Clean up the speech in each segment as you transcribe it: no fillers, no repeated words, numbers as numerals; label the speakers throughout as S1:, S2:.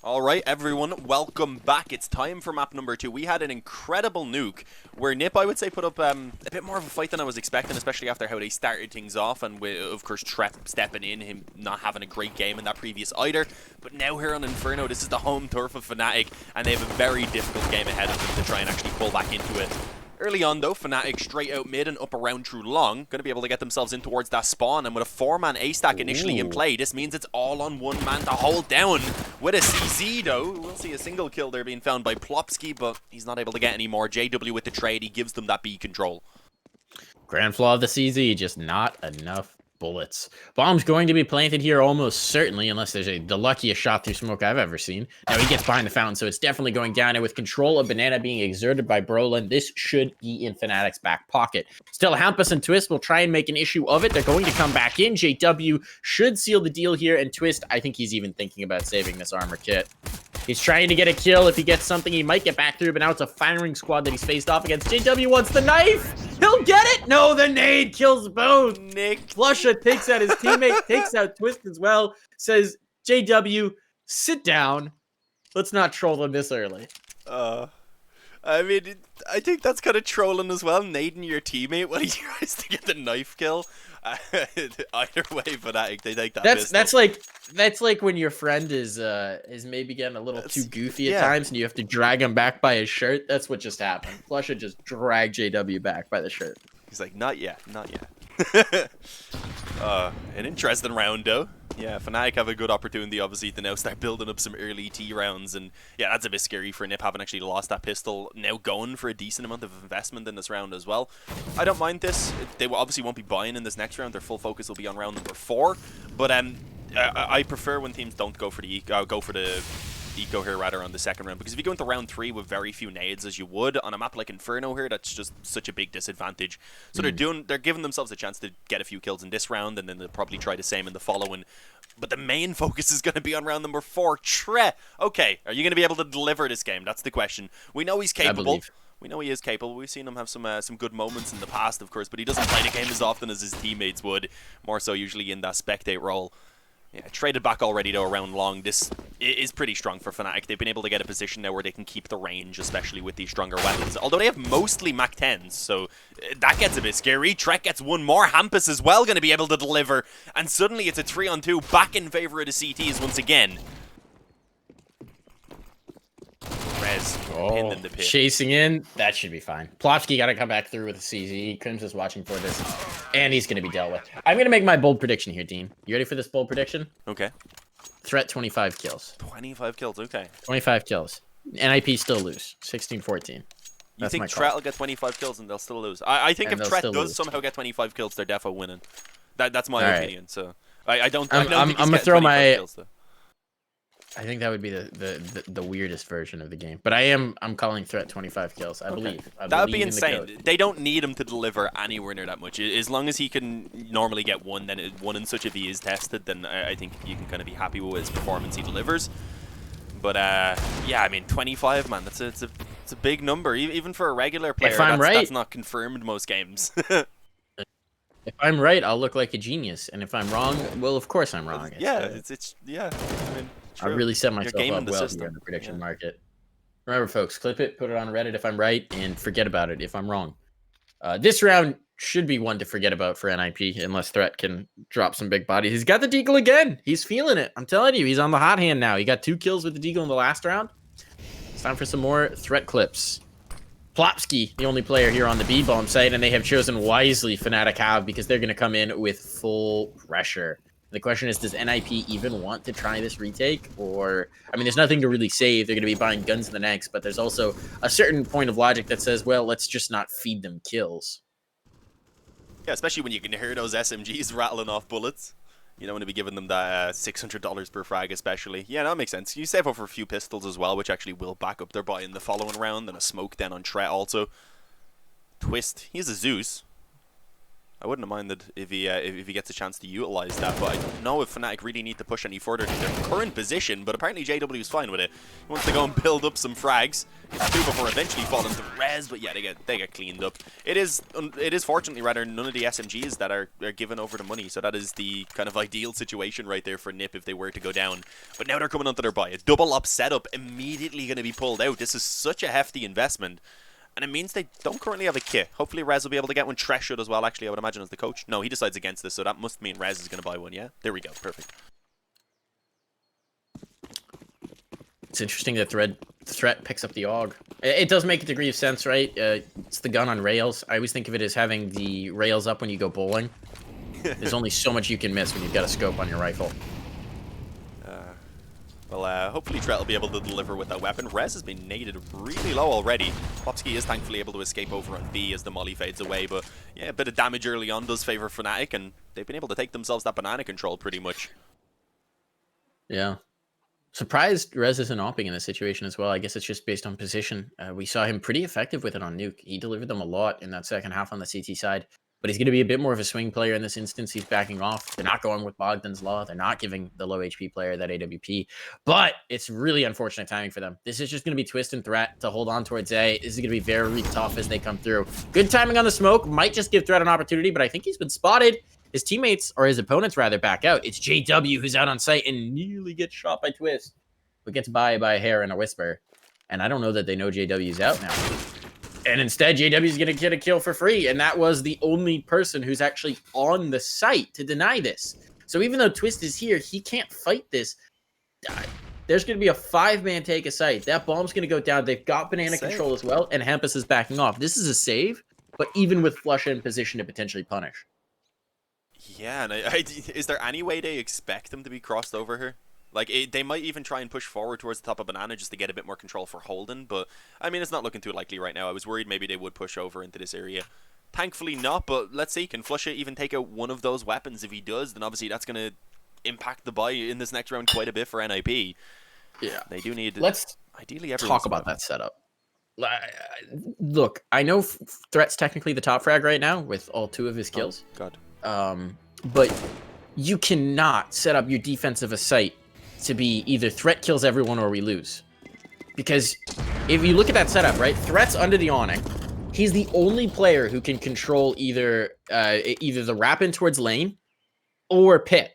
S1: Alright everyone, welcome back. It's time for map number 2. We had an incredible nuke where Nip, I would say, put up a bit more of a fight than I was expecting, especially after how they started things off, and with, of course, Trep stepping in, him not having a great game in that previous either. But now here on Inferno, this is the home turf of Fnatic, and they have a very difficult game ahead of them to try and actually pull back into it. Early on though, Fnatic straight out mid and up around through long, going to be able to get themselves in towards that spawn, and with a 4-man A-stack initially in play, this means it's all on one man to hold down. With a CZ though, we'll see a single kill there being found by Plopsky, but he's not able to get any more. JW with the trade, he gives them that B control.
S2: Grand flaw of the CZ, just not enough bullets. Bomb's going to be planted here almost certainly, unless there's the luckiest shot through smoke I've ever seen. Now he gets behind the fountain, so it's definitely going down, and with control of Banana being exerted by Brolin, this should be in Fnatic's back pocket. Still, Hampus and Twist will try and make an issue of it. They're going to come back in. JW should seal the deal here, and Twist, I think he's even thinking about saving this armor kit. He's trying to get a kill. If he gets something, he might get back through, but now it's a firing squad that he's faced off against. JW wants the knife. He'll get it. No, the nade kills both.
S1: Nick
S2: Flusha takes out his teammate, takes out Twist as well, says, JW, sit down. Let's not troll them this early.
S1: I mean, I think that's kind of trolling as well, nading your teammate when he tries to get the knife kill. Either way, Fnatic, they take that pistol.
S2: That's like when your friend is maybe getting a little too goofy at times, and you have to drag him back by his shirt. That's what just happened. Flusha just dragged JW back by the shirt.
S1: He's like, not yet, not yet. An interesting round though. Yeah, Fnatic have a good opportunity, obviously, to now start building up some early T rounds, and yeah, that's a bit scary for Nip having actually lost that pistol, now going for a decent amount of investment in this round as well. I don't mind this. They obviously won't be buying in this next round. Their full focus will be on round number 4, but I prefer when teams don't go for the eco here rather on the second round, because if you go into round 3 with very few nades as you would on a map like Inferno here, that's just such a big disadvantage. So they're giving themselves a chance to get a few kills in this round, and then they'll probably try the same in the following. But the main focus is going to be on round number 4. Tre, okay, are you going to be able to deliver this game? That's the question. We know he's capable. We know he is capable. We've seen him have some good moments in the past, of course, but he doesn't play the game as often as his teammates would, more so usually in that spectate role. Yeah, traded back already though around long. This is pretty strong for Fnatic. They've been able to get a position now where they can keep the range, especially with these stronger weapons. Although they have mostly Mach 10s, so that gets a bit scary. Trek gets one more. Hampus as well going to be able to deliver. And suddenly it's a 3-on-2 back in favor of the CTs once again. Rez pinned in the pit.
S2: Chasing in, that should be fine. Plopsky got to come back through with a CZ. Crims is watching for this, and he's going to be dealt with. I'm going to make my bold prediction here, Dean. You ready for this bold prediction?
S1: Okay.
S2: Threat 25 kills.
S1: 25 kills, okay.
S2: 25 kills. NIP still lose. 16-14.
S1: You think Tret will get 25 kills and they'll still lose? I think if Tret does somehow get 25 kills, they're defo winning. That's my opinion. So I don't think
S2: I'm
S1: he's
S2: gonna
S1: getting
S2: throw
S1: 25 kills, though.
S2: I think that would be the weirdest version of the game. But I'm calling Threat 25 kills. I believe.
S1: That would be insane. They don't need him to deliver anywhere near that much. As long as he can normally get one, then one in such a V is tested, then I think you can kind of be happy with his performance he delivers. But yeah, I mean 25, man, it's a big number, even for a regular player. That's not confirmed most games.
S2: If I'm right, I'll look like a genius, and if I'm wrong, well, of course I'm wrong.
S1: Yeah, yeah. I mean,
S2: I really set myself up well here in the prediction market. Remember, folks, clip it, put it on Reddit if I'm right, and forget about it if I'm wrong. This round should be one to forget about for NIP, unless Threat can drop some big bodies. He's got the deagle again. He's feeling it. I'm telling you, he's on the hot hand now. He got 2 kills with the deagle in the last round. It's time for some more Threat clips. Plopsky, the only player here on the B-bomb site, and they have chosen wisely, Fnatic have, because they're going to come in with full pressure. The question is, does NIP even want to try this retake? Or, I mean, there's nothing to really save. They're going to be buying guns in the next, but there's also a certain point of logic that says, well, let's just not feed them kills.
S1: Yeah, especially when you can hear those SMGs rattling off bullets. You don't want to be giving them that $600 per frag, especially. Yeah, that makes sense. You save up for a few pistols as well, which actually will back up their buy in the following round, and a smoke then on Tret also. Twist, he's a Zeus. I wouldn't have minded if he gets a chance to utilize that, but I don't know if Fnatic really need to push any further to their current position, but apparently JW is fine with it. He wants to go and build up some frags. It's two before eventually falling to res, but yeah, they get cleaned up. It is fortunately rather none of the SMGs that are given over the money, so that is the kind of ideal situation right there for NiP if they were to go down. But now they're coming onto their buy. A double up setup immediately going to be pulled out. This is such a hefty investment. And it means they don't currently have a kit. Hopefully Rez will be able to get one. Tresh should as well, actually, I would imagine, as the coach. No, he decides against this, so that must mean Rez is going to buy one, yeah? There we go, perfect.
S2: It's interesting that Threat picks up the AUG. It does make a degree of sense, right? It's the gun on rails. I always think of it as having the rails up when you go bowling. There's only so much you can miss when you've got a scope on your rifle.
S1: Well, hopefully Tret will be able to deliver with that weapon. Rez has been naded really low already. Popsky is thankfully able to escape over on B as the molly fades away, but yeah, a bit of damage early on does favor Fnatic, and they've been able to take themselves that banana control pretty much.
S2: Yeah. Surprised Rez isn't opping in this situation as well. I guess it's just based on position. We saw him pretty effective with it on Nuke. He delivered them a lot in that second half on the CT side. But he's going to be a bit more of a swing player in this instance. He's backing off. They're not going with Bogdan's Law. They're not giving the low HP player that AWP. But it's really unfortunate timing for them. This is just going to be Twist and Threat to hold on towards A. This is going to be very tough as they come through. Good timing on the smoke. Might just give Threat an opportunity, but I think he's been spotted. His teammates, or his opponents rather, back out. It's JW who's out on site and nearly gets shot by Twist. But gets by a hair and a whisper. And I don't know that they know JW's out now. And instead, JW's going to get a kill for free. And that was the only person who's actually on the site to deny this. So even though Twist is here, he can't fight this. There's going to be a 5-man take a site. That bomb's going to go down. They've got banana control as well. And Hampus is backing off. This is a save, but even with Flush in position to potentially punish.
S1: Yeah, and is there any way they expect them to be crossed over here? Like, they might even try and push forward towards the top of Banana just to get a bit more control for Holden, but, I mean, it's not looking too likely right now. I was worried maybe they would push over into this area. Thankfully not, but let's see. Can Flusha even take out one of those weapons? If he does, then obviously that's going to impact the buy in this next round quite a bit for NIP.
S2: Yeah.
S1: They do need...
S2: Let's
S1: ideally
S2: talk about that setup. Look, I know Threat's technically the top frag right now with all 2 of his kills.
S1: Oh, God.
S2: But you cannot set up your defensive site to be either Threat kills everyone or we lose. Because if you look at that setup, right? Threat's under the awning. He's the only player who can control either the wrap in towards lane or pit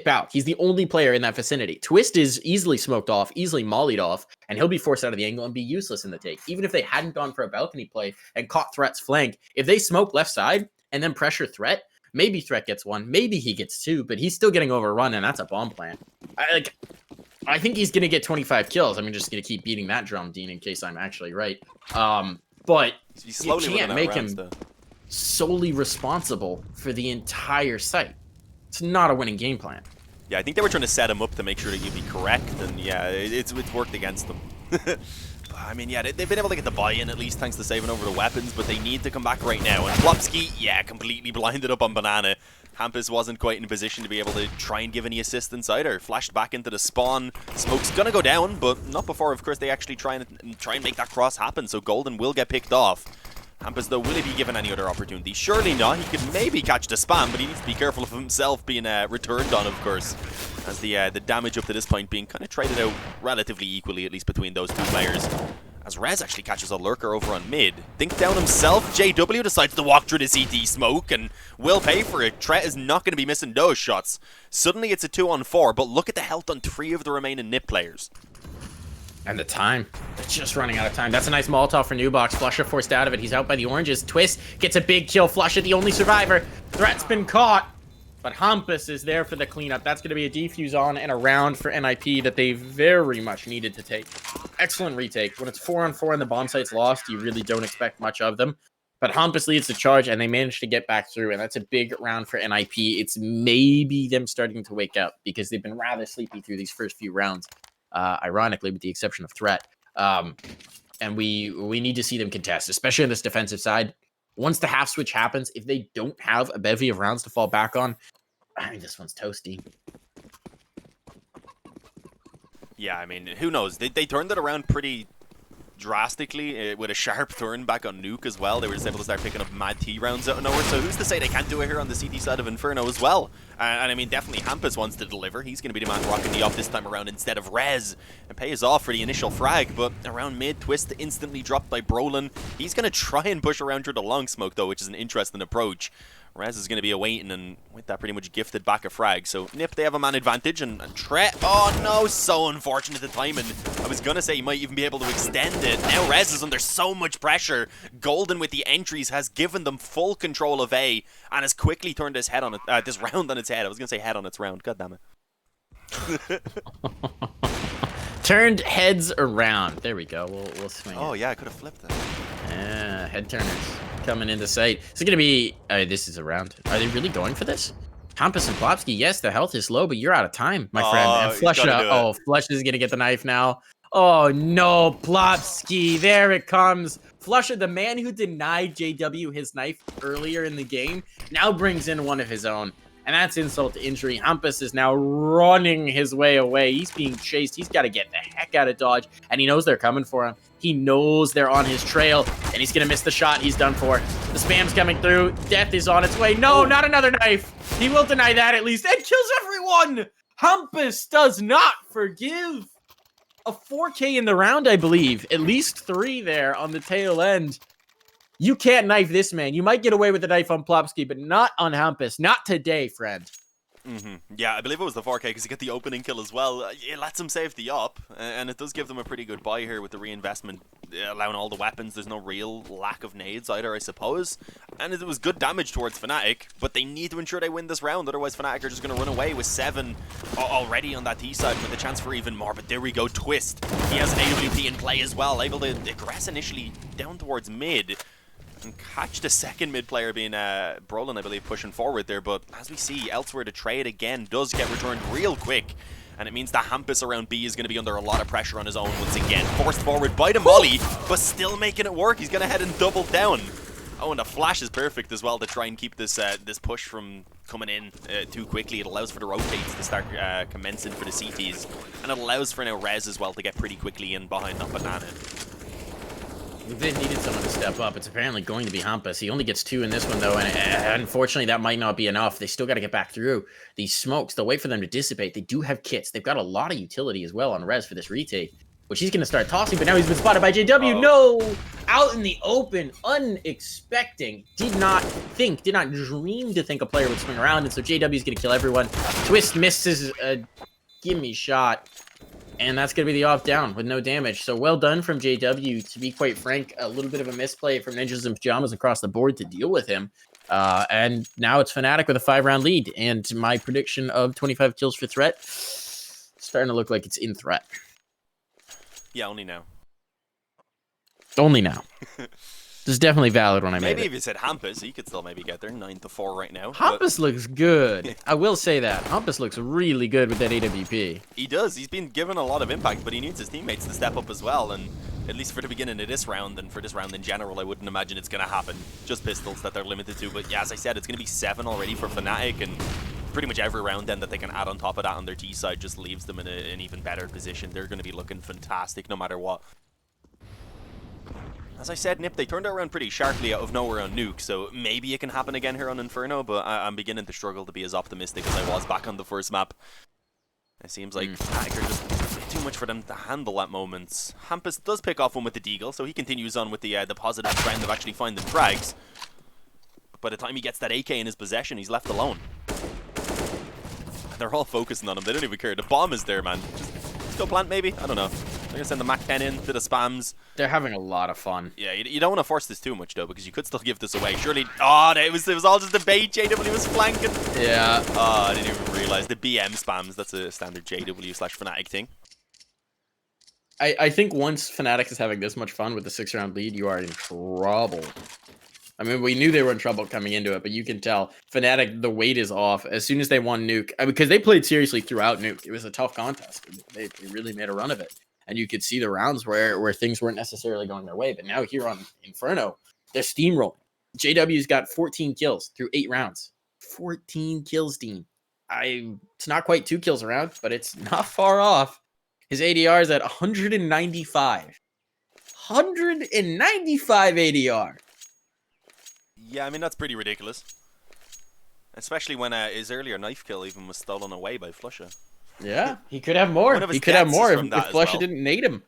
S2: out. He's the only player in that vicinity. Twist is easily smoked off, easily mollied off, and he'll be forced out of the angle and be useless in the take. Even if they hadn't gone for a balcony play and caught Threat's flank, if they smoke left side and then pressure Threat, maybe Threat gets 1, maybe he gets 2, but he's still getting overrun, and that's a bomb plant. I think he's going to get 25 kills. I'm just going to keep beating that drum, Dean, in case I'm actually right. But you can't make him solely responsible for the entire site. It's not a winning game plan.
S1: Yeah, I think they were trying to set him up to make sure that you'd be correct, and yeah, it's worked against them. I mean, yeah, they've been able to get the buy-in at least thanks to saving over the weapons, but they need to come back right now. And Plopsky, yeah, completely blinded up on Banana. Hampus wasn't quite in a position to be able to try and give any assistance either. Flashed back into the spawn. Smoke's gonna go down, but not before, of course, they actually try and make that cross happen, so Golden will get picked off. Hampus, though, will he be given any other opportunity? Surely not. He could maybe catch the spam, but he needs to be careful of himself being returned on, of course. As the damage up to this point being kind of traded out relatively equally, at least between those 2 players. As Rez actually catches a lurker over on mid. Think down himself. JW decides to walk through the CT smoke and will pay for it. Tret is not going to be missing those shots. Suddenly it's a 2-on-4, but look at the health on 3 of the remaining NiP players.
S2: And the time. They're just running out of time. That's a nice Molotov for Newbox. Flusha forced out of it. He's out by the oranges. Twist gets a big kill. Flusha, the only survivor. Threat's been caught. But Hampus is there for the cleanup. That's going to be a defuse on and a round for NIP that they very much needed to take. Excellent retake. When it's 4-on-4 and the bomb site's lost, you really don't expect much of them. But Hampus leads the charge, and they managed to get back through, and that's a big round for NIP. It's maybe them starting to wake up, because they've been rather sleepy through these first few rounds, ironically, with the exception of Threat. And we need to see them contest, especially on this defensive side. Once the half switch happens, if they don't have a bevy of rounds to fall back on, I think this one's toasty.
S1: Yeah, I mean, who knows? They turned it around pretty drastically with a sharp turn back on Nuke as well. They were just able to start picking up mad T rounds out of nowhere. So who's to say they can't do it here on the CT side of Inferno as well? And I mean, definitely Hampus wants to deliver. He's going to be the man rocking the off this time around instead of Rez. And pays off for the initial frag, but around mid, Twist instantly dropped by Brolin. He's going to try and push around through the long smoke though, which is an interesting approach. Rez is going to be awaiting, and with that pretty much gifted back a frag. So Nip, they have a man advantage, and Tret, oh no, so unfortunate the timing. I was going to say he might even be able to extend it. Now Rez is under so much pressure. Golden with the entries has given them full control of A, and has quickly turned his head on it, this round on its head. I was going to say head on its round, god damn it.
S2: Turned heads around. There we go. We'll swing.
S1: Oh yeah, I could have flipped it.
S2: Yeah, head turners coming into sight. Is it gonna be? This is a round. Are they really going for this? Hampus and Plopsky. Yes, the health is low, but you're out of time, my friend. And Flush. Oh, Flush is gonna get the knife now. Oh no, Plopsky. There it comes. Flusha, the man who denied JW his knife earlier in the game, now brings in one of his own. And that's insult to injury. Hampus is now running his way away. He's being chased. He's got to get the heck out of dodge. And he knows they're coming for him. He knows they're on his trail. And he's going to miss the shot. He's done for. The spam's coming through. Death is on its way. No, not another knife. He will deny that at least. And kills everyone. Hampus does not forgive. A 4K in the round, I believe. At least 3 there on the tail end. You can't knife this man. You might get away with the knife on Plopsky, but not on Hampus. Not today, friend.
S1: Yeah, I believe it was the 4K because he got the opening kill as well. It lets him save the up, and it does give them a pretty good buy here with the reinvestment, allowing all the weapons. There's no real lack of nades either, I suppose. And it was good damage towards Fnatic, but they need to ensure they win this round. Otherwise, Fnatic are just going to run away with 7 already on that T side with a chance for even more. But there we go, Twist. He has an AWP in play as well, able to aggress initially down towards mid. And catch the second mid player being Brolin, I believe, pushing forward there. But as we see, elsewhere, the trade again does get returned real quick. And it means that Hampus around B is going to be under a lot of pressure on his own once again. Forced forward by the molly, but still making it work. He's going to head and double down. Oh, and the flash is perfect as well to try and keep this this push from coming in too quickly. It allows for the rotates to start commencing for the CTs. And it allows for now Rez as well to get pretty quickly in behind that banana.
S2: They needed someone to step up. It's apparently going to be Hampus. He only gets 2 in this one, though, and unfortunately, that might not be enough. They still got to get back through these smokes. They'll wait for them to dissipate. They do have kits. They've got a lot of utility as well on Rez for this retake, which he's going to start tossing, but now he's been spotted by JW. No! Out in the open, unexpecting. Did not dream to think a player would swing around, and so JW is going to kill everyone. Twist misses a gimme shot. And that's going to be the off down with no damage. So well done from JW. To be quite frank, a little bit of a misplay from Ninjas and Pyjamas across the board to deal with him. And now it's Fnatic with a 5-round lead. And my prediction of 25 kills for Threat starting to look like it's in Threat.
S1: Yeah, only now.
S2: Only now. This is definitely valid when I made it.
S1: Maybe if you said Hampus, he could still maybe get there. 9-4 right now.
S2: Hampus looks good. I will say that. Hampus looks really good with that AWP.
S1: He does. He's been given a lot of impact, but he needs his teammates to step up as well. And at least for the beginning of this round, and for this round in general, I wouldn't imagine it's going to happen. Just pistols that they're limited to. But yeah, as I said, it's going to be 7 already for Fnatic. And pretty much every round then that they can add on top of that on their T side just leaves them in an even better position. They're going to be looking fantastic no matter what. As I said, Nip, they turned it around pretty sharply out of nowhere on Nuke, so maybe it can happen again here on Inferno, but I'm beginning to struggle to be as optimistic as I was back on the first map. It seems like Fnatic are just too much for them to handle at moments. Hampus does pick off one with the Deagle, so he continues on with the positive trend of actually finding frags. But by the time he gets that AK in his possession, he's left alone. And they're all focusing on him, they don't even care. The bomb is there, man. Just go plant, maybe? I don't know. They're going to send the Mac 10 in to the spams.
S2: They're having a lot of fun.
S1: Yeah, you don't want to force this too much, though, because you could still give this away. Surely... Oh, it was all just a bait. JW was flanking.
S2: Yeah.
S1: Oh, I didn't even realize. The BM spams, that's a standard JW/Fnatic thing.
S2: I think once Fnatic is having this much fun with the 6-round lead, you are in trouble. I mean, we knew they were in trouble coming into it, but you can tell Fnatic, the weight is off as soon as they won Nuke. Because they played seriously throughout Nuke. It was a tough contest. They really made a run of it. And you could see the rounds where things weren't necessarily going their way. But now here on Inferno, they're steamrolling. JW's got 14 kills through 8 rounds. 14 kills, Dean. It's not quite 2 kills a round, but it's not far off. His ADR is at 195. 195 ADR.
S1: Yeah, I mean, that's pretty ridiculous. Especially when his earlier knife kill even was stolen away by Flusha.
S2: Yeah, he could have more. He could have more if Flusha didn't nade him.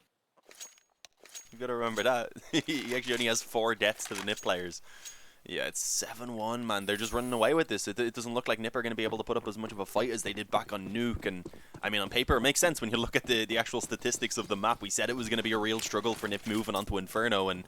S1: You gotta remember that. He actually only has 4 deaths to the NiP players. Yeah, it's 7-1, man. They're just running away with this. It doesn't look like NiP are going to be able to put up as much of a fight as they did back on Nuke. And, I mean, on paper, it makes sense when you look at the actual statistics of the map. We said it was going to be a real struggle for NiP moving onto Inferno, and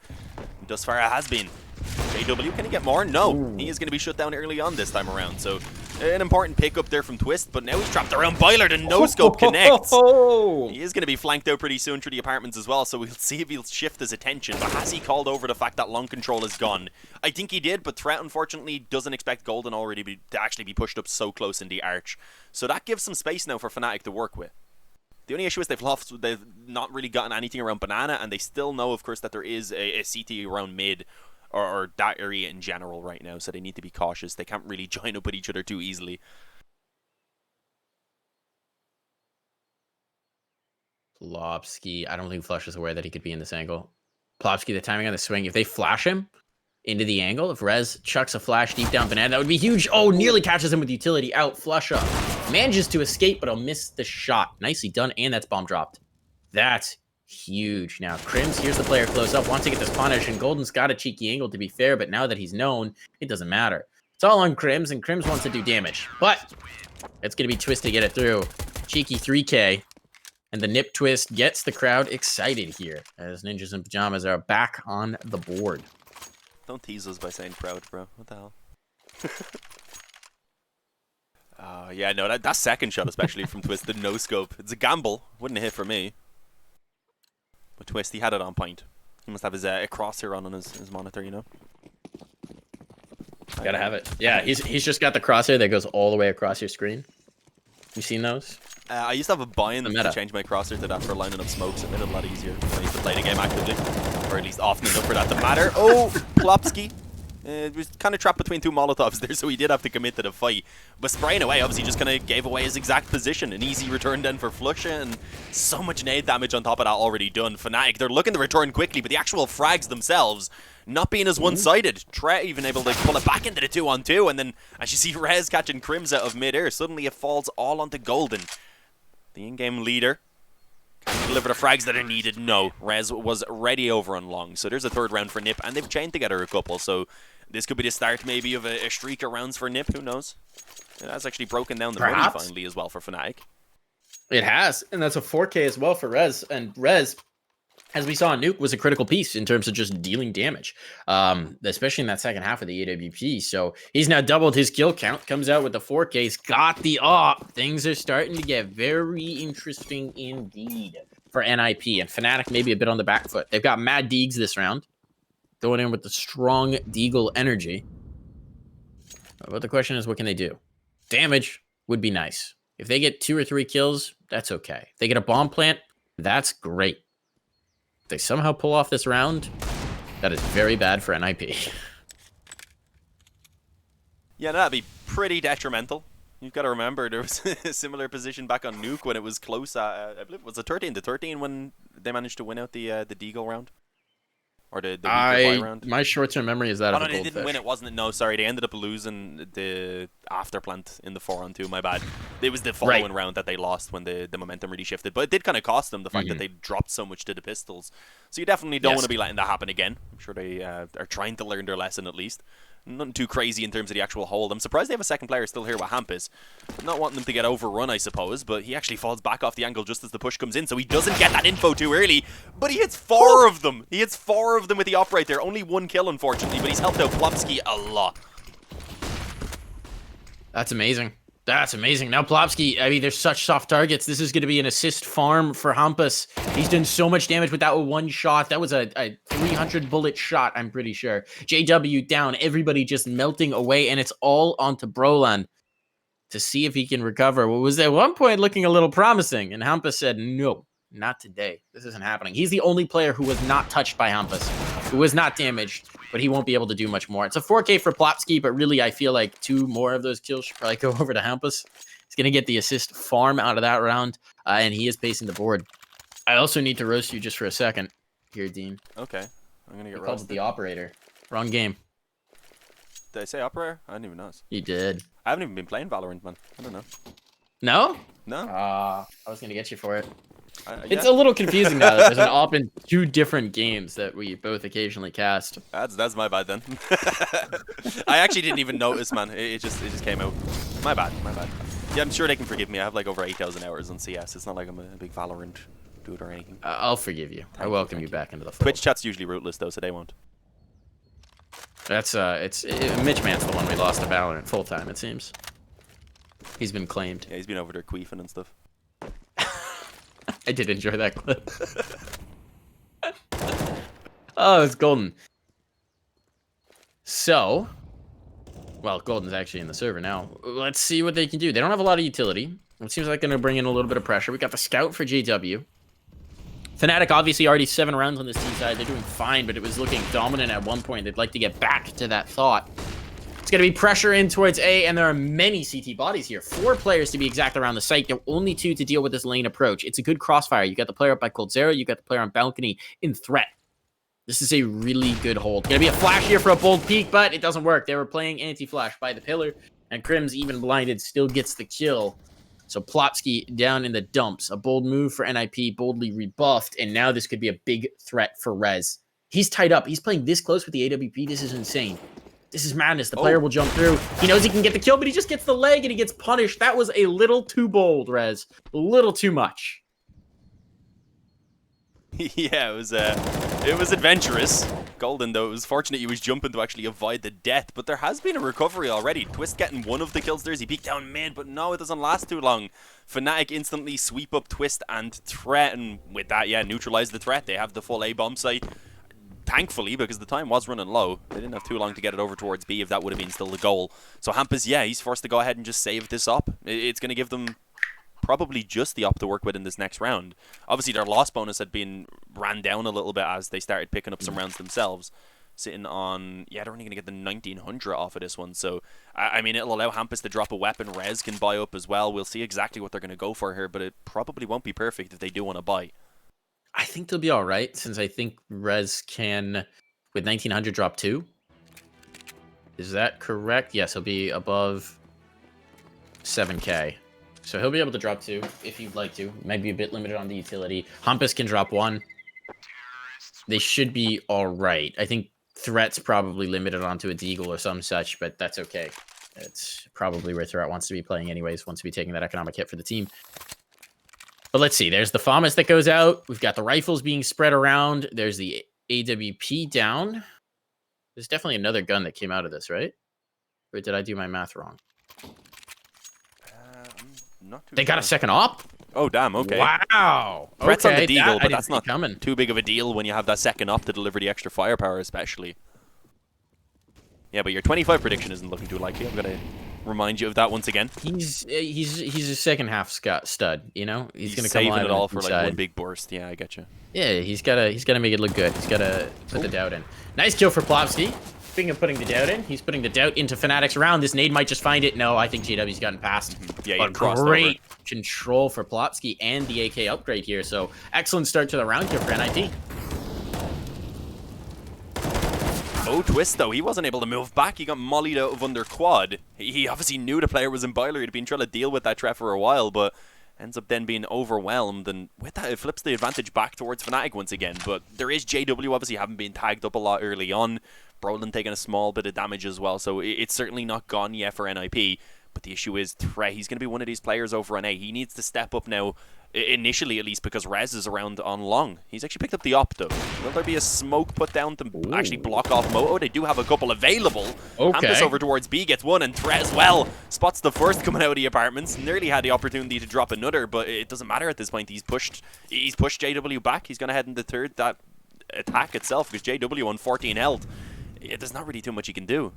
S1: thus far it has been. JW, can he get more? No. Ooh. He is going to be shut down early on this time around. So, an important pickup there from Twist, but now he's trapped around Boiler. The no-scope connects. He is going to be flanked out pretty soon through the apartments as well, so we'll see if he'll shift his attention. But has he called over the fact that long control is gone? I think he did, but Threat, unfortunately, doesn't expect Golden already to actually be pushed up so close in the arch. So that gives some space now for Fnatic to work with. The only issue is they've not really gotten anything around Banana, and they still know, of course, that there is a CT around mid, or that area in general right now, so they need to be cautious. They can't really join up with each other too easily.
S2: Plopsky, I don't think Flush is aware that he could be in this angle. Plopsky, the timing on the swing, if they flash him into the angle, if Rez chucks a flash deep down Banana, that would be huge. Oh, nearly catches him with utility out. Flusha manages to escape, but he'll miss the shot. Nicely done, and that's bomb dropped. That's huge. Now, Crims, here's the player close up, wants to get this punish, and Golden's got a cheeky angle to be fair, but now that he's known, it doesn't matter. It's all on Crims, and Crims wants to do damage, but it's going to be Twist to get it through. Cheeky 3K, and the NiP Twist gets the crowd excited here, as Ninjas and Pyjamas are back on the board.
S1: Don't tease us by saying proud, bro. What the hell? Yeah, no, that second shot, especially from Twist, the no-scope. It's a gamble. Wouldn't hit for me. But Twist, he had it on point. He must have his crosshair on his monitor, you know?
S2: Gotta have it. Yeah, he's just got the crosshair that goes all the way across your screen. You seen those?
S1: I used to have a bind to change my crosshair to that for lining up smokes. It made it a lot easier when I used to play the game actively. Or at least often enough for that to matter. Oh, Plopsky. It was kind of trapped between 2 Molotovs there, so he did have to commit to the fight. But spraying away, obviously, just kind of gave away his exact position. An easy return then for Flusha, and so much nade damage on top of that already done. Fnatic, they're looking to return quickly, but the actual frags themselves not being as one-sided. Tret even able to pull it back into the 2-on-2, and then as you see Rez catching Crims out of mid-air, suddenly it falls all onto Golden. The in-game leader. Can deliver the frags that are needed? No. Rez was ready over on long. So there's a 3rd round for NiP, and they've chained together a couple. So this could be the start maybe of a streak of rounds for NiP. Who knows? That's actually broken down the money finally as well for Fnatic.
S2: It has, and that's a 4K as well for Rez. And Rez, as we saw in Nuke, was a critical piece in terms of just dealing damage, especially in that second half of the AWP. So he's now doubled his kill count, comes out with the 4K, he's got the op. Things are starting to get very interesting indeed for NIP, and Fnatic maybe a bit on the back foot. They've got Mad Deegs this round, going in with the strong Deagle energy. But the question is, what can they do? Damage would be nice. If they get 2 or 3 kills, that's okay. If they get a bomb plant, that's great. If they somehow pull off this round, that is very bad for NIP.
S1: Yeah, that'd be pretty detrimental. You've got to remember there was a similar position back on Nuke when it was close. I believe it was a 13-13 when they managed to win out the Deagle round. Or the round.
S2: My short-term memory is that of a
S1: Goldfish. They didn't win it, wasn't it? No, sorry. They ended up losing the afterplant in the 4-on-2. My bad. It was the following round that they lost when the momentum really shifted. But it did kind of cost them the fact that they dropped so much to the pistols. So you definitely don't want to be letting that happen again. I'm sure they are trying to learn their lesson at least. Nothing too crazy in terms of the actual hold. I'm surprised they have a second player still here with Hampus. Not wanting them to get overrun, I suppose, but he actually falls back off the angle just as the push comes in, so he doesn't get that info too early. But he hits 4 of them. He hits 4 of them with the op right there. Only 1 kill, unfortunately, but he's helped out Plopsky a lot.
S2: That's amazing. That's amazing. Now Plopsky, I mean, there's such soft targets. This is going to be an assist farm for Hampus. He's done so much damage with that 1 shot. That was a 300 bullet shot, I'm pretty sure. JW down, everybody just melting away, and it's all onto Brolan to see if he can recover. What was at one point looking a little promising, and Hampus said, no, not today. This isn't happening. He's the only player who was not touched by Hampus, who was not damaged, but he won't be able to do much more. It's a 4K for Plopsky, but really I feel like 2 more of those kills should probably go over to Hampus. He's going to get the assist farm out of that round, and he is pacing the board. I also need to roast you just for a second. here, Dean.
S1: Okay. I'm going to get
S2: called it the operator. Wrong game.
S1: Did I say operator? I didn't even notice.
S2: You did.
S1: I haven't even been playing Valorant, man. I don't know.
S2: No?
S1: No.
S2: I was going to get you for it.
S1: Yeah.
S2: It's a little confusing now that there's an op in 2 different games that we both occasionally cast.
S1: That's my bad then. I actually didn't even notice, man. It just came out. My bad. Yeah, I'm sure they can forgive me. I have like over 8,000 hours on CS. It's not like I'm a big Valorant dude or anything.
S2: I'll forgive you. I welcome you back into the fold.
S1: Twitch chat's usually rootless though, so they won't.
S2: That's Mitch Man's the one we lost to Valorant full time, it seems. He's been claimed.
S1: Yeah, he's been over there queefing and stuff.
S2: I did enjoy that clip. Oh, it's golden. So, well, golden's actually in the server now. Let's see what they can do. They don't have a lot of utility. It seems like they're going to bring in a little bit of pressure. We got the scout for JW. Fnatic obviously already 7 rounds on this T side. They're doing fine, but it was looking dominant at one point. They'd like to get back to that thought. It's going to be pressure in towards A, and there are many CT bodies here. 4 players to be exact around the site. There are only 2 to deal with this lane approach. It's a good crossfire. You got the player up by Cold Zero. You got the player on balcony in threat. This is a really good hold. Going to be a flash here for a bold peek, but it doesn't work. They were playing anti-flash by the pillar, and Crim's even blinded still gets the kill. So Plopsky down in the dumps. A bold move for NIP, boldly rebuffed, and now this could be a big threat for Rez. He's tied up. He's playing this close with the AWP. This is insane. This is madness. The player will jump through. He knows he can get the kill, but he just gets the leg and he gets punished. That was a little too bold, Rez. A little too much.
S1: Yeah, it was adventurous. Golden, though, it was fortunate he was jumping to actually avoid the death, but there has been a recovery already. Twist getting one of the kills there as he peeked down mid, but no, it doesn't last too long. Fnatic instantly sweep up Twist and threat, and with that, yeah, neutralize the threat. They have the full A-bomb site. Thankfully, because the time was running low, they didn't have too long to get it over towards B if that would have been still the goal. So Hampus, yeah, he's forced to go ahead and just save this up. It's going to give them probably just the op to work with in this next round. Obviously, their loss bonus had been ran down a little bit as they started picking up some rounds themselves. Sitting on, yeah, they're only going to get the 1900 off of this one. So, I mean, it'll allow Hampus to drop a weapon. Rez can buy up as well. We'll see exactly what they're going to go for here, but it probably won't be perfect if they do want to buy.
S2: I think they'll be all right, since I think Rez can, with 1900, drop 2. Is that correct? Yes, he'll be above 7k. So he'll be able to drop 2 if you'd like to. Might be a bit limited on the utility. Hampus can drop 1. They should be all right. I think Threat's probably limited onto a Deagle or some such, but that's okay. It's probably where Threat wants to be playing anyways, wants to be taking that economic hit for the team. But let's see. There's the FAMAS that goes out. We've got the rifles being spread around. There's the AWP down. There's definitely another gun that came out of this, right? Or did I do my math wrong?
S1: Not too
S2: they got a second op?
S1: Oh, damn. Okay.
S2: Wow.
S1: Threats on the Deagle, but that's not
S2: coming.
S1: Too big of a deal when you have that second op to deliver the extra firepower, especially. Yeah, but your 25 prediction isn't looking too likely. I'm going to remind you of that once again.
S2: He's a second half stud, you know? He's going to come
S1: saving it all for like one big burst. Yeah, I get you.
S2: Yeah, he's got to make it look good. He's got to put the doubt in. Nice kill for Plopsky. Speaking of putting the doubt in, he's putting the doubt into Fnatic's round. This nade might just find it. No, I think JW's gotten past.
S1: Yeah,
S2: but great control for Plopsky and the AK upgrade here. So excellent start to the round here for NIP.
S1: Oh, Twist, though. He wasn't able to move back. He got mollied out of under quad. He obviously knew the player was in boiler. He'd been trying to deal with that threat for a while, but ends up then being overwhelmed. And with that, it flips the advantage back towards Fnatic once again. But there is JW, obviously, having been tagged up a lot early on. Brolin taking a small bit of damage as well, so it's certainly not gone yet for NIP. But the issue is Threat. He's going to be one of these players over on A. He needs to step up now, initially at least, because Rez is around on long. He's actually picked up the op, though. Will there be a smoke put down to actually block off Moto? They do have a couple available.
S2: Okay.
S1: Hampus over towards B gets one, and Threat as well spots the first coming out of the apartments. Nearly had the opportunity to drop another, but it doesn't matter at this point. He's pushed JW back. He's going to head into third. That attack itself, because JW on 14 health. There's not really too much he can do.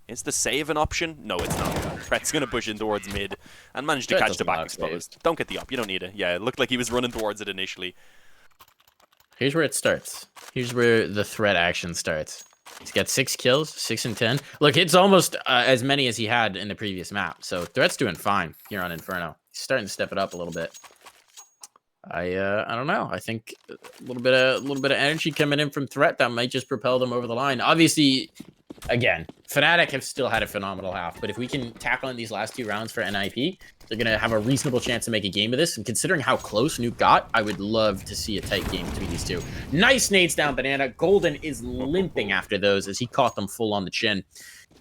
S1: Is the save an option? No, it's not. Threat's going to push in towards mid and manage to catch the back exposed. Don't get the op. You don't need it. Yeah, it looked like he was running towards it initially.
S2: Here's where it starts. Here's where the Threat action starts. He's got 6 kills, 6 and 10. Look, it's almost as many as he had in the previous map. So Threat's doing fine here on Inferno. He's starting to step it up a little bit. I don't know. I think a little bit of energy coming in from Threat that might just propel them over the line. Obviously, again, Fnatic have still had a phenomenal half, but if we can tackle in these last 2 rounds for NIP, they're gonna have a reasonable chance to make a game of this. And considering how close Nuke got, I would love to see a tight game between these two. Nice nades down Banana. Golden is limping after those as he caught them full on the chin.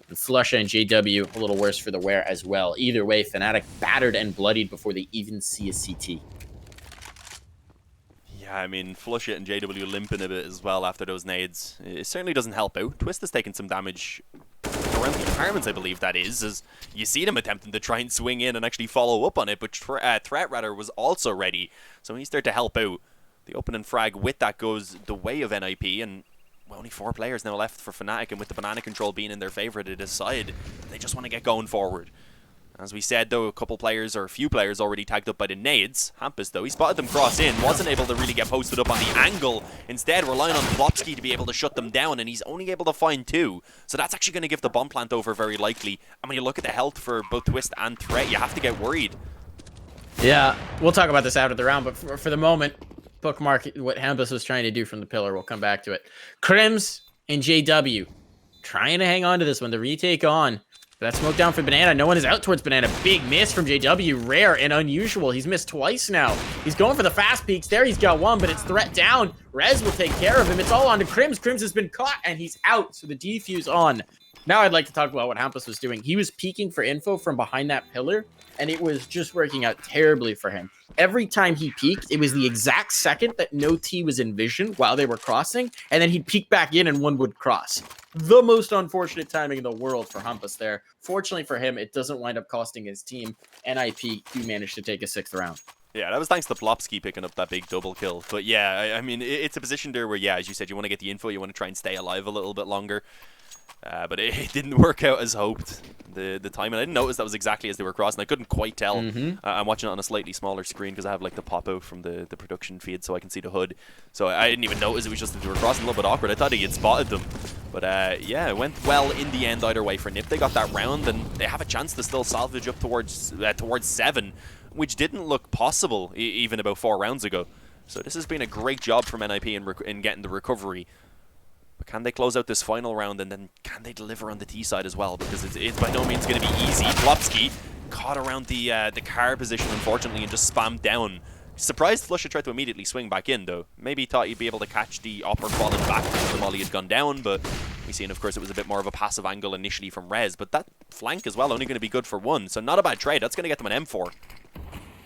S2: And Flusha and JW a little worse for the wear as well. Either way, Fnatic battered and bloodied before they even see a CT.
S1: Yeah, I mean, Flush It and JW limping a bit as well after those nades. It certainly doesn't help out. Twist has taken some damage around the apartments, I believe that is, as you see them attempting to try and swing in and actually follow up on it, but Threat rather was also ready, so he's there to help out. The opening frag with that goes the way of NIP, and well, only 4 players now left for Fnatic, and with the banana control being in their favor, they decide they just want to get going forward. As we said, though, a few players already tagged up by the nades. Hampus, though, he spotted them cross in, wasn't able to really get posted up on the angle. Instead, relying on Plopsky to be able to shut them down, and he's only able to find 2. So that's actually going to give the bomb plant over very likely. And when you look at the health for both Twist and Threat, you have to get worried.
S2: Yeah, we'll talk about this after the round, but for the moment, bookmark what Hampus was trying to do from the pillar. We'll come back to it. Crims and JW trying to hang on to this one. The retake on. That smoke down for Banana. No one is out towards Banana. Big miss from JW. Rare and unusual. He's missed twice now. He's going for the fast peaks. There he's got one, but it's Threat down. Rez will take care of him. It's all on to Crims. Crims has been caught, and he's out. So the defuse on. Now I'd like to talk about what Hampus was doing. He was peeking for info from behind that pillar, and it was just working out terribly for him. Every time he peeked, it was the exact second that no T was in vision while they were crossing, and then he'd peek back in and one would cross. The most unfortunate timing in the world for Hampus there. Fortunately for him, it doesn't wind up costing his team. NIP do manage to take a 6th round.
S1: Yeah, that was thanks to Plopsky picking up that big double kill. But yeah, I mean, it's a position there where, yeah, as you said, you want to get the info, you want to try and stay alive a little bit longer. But it didn't work out as hoped. The time, and I didn't notice that was exactly as they were crossing. I couldn't quite tell. I'm watching it on a slightly smaller screen because I have like the pop out from the production feed, so I can see the hood. So I didn't even notice it was just that they were crossing. A little bit awkward. I thought he had spotted them, but yeah, it went well in the end either way for NIP. They got that round, and they have a chance to still salvage up towards 7, which didn't look possible even about 4 rounds ago. So this has been a great job from NIP in getting the recovery. But can they close out this final round, and then can they deliver on the T side as well? Because it's by no means going to be easy. Plopsky caught around the car position, unfortunately, and just spammed down. Surprised Flusha tried to immediately swing back in, though. Maybe thought he'd be able to catch the upper falling back when the molly had gone down, but we seen, of course, it was a bit more of a passive angle initially from Rez. But that flank as well, only going to be good for 1, so not a bad trade. That's going to get them an M4.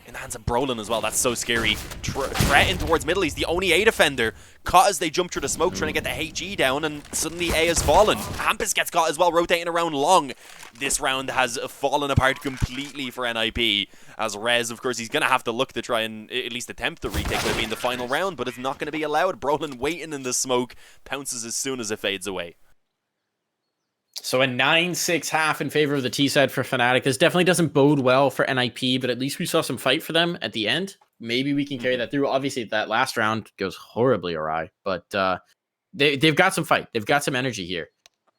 S1: In the hands of Brolin as well. That's so scary. Threatened towards middle. He's the only A defender. Caught as they jump through the smoke trying to get the HE down, and suddenly A has fallen. Hampus gets caught as well, rotating around long. This round has fallen apart completely for NIP. As Rez, of course, he's going to have to look to try and at least attempt the retake by being the final round, but it's not going to be allowed. Brolin waiting in the smoke. Pounces as soon as it fades away.
S2: So a 9-6 half in favor of the T side for Fnatic. This definitely doesn't bode well for NIP, but at least we saw some fight for them at the end. Maybe we can carry that through. Obviously, that last round goes horribly awry, but they've got some fight. They've got some energy here.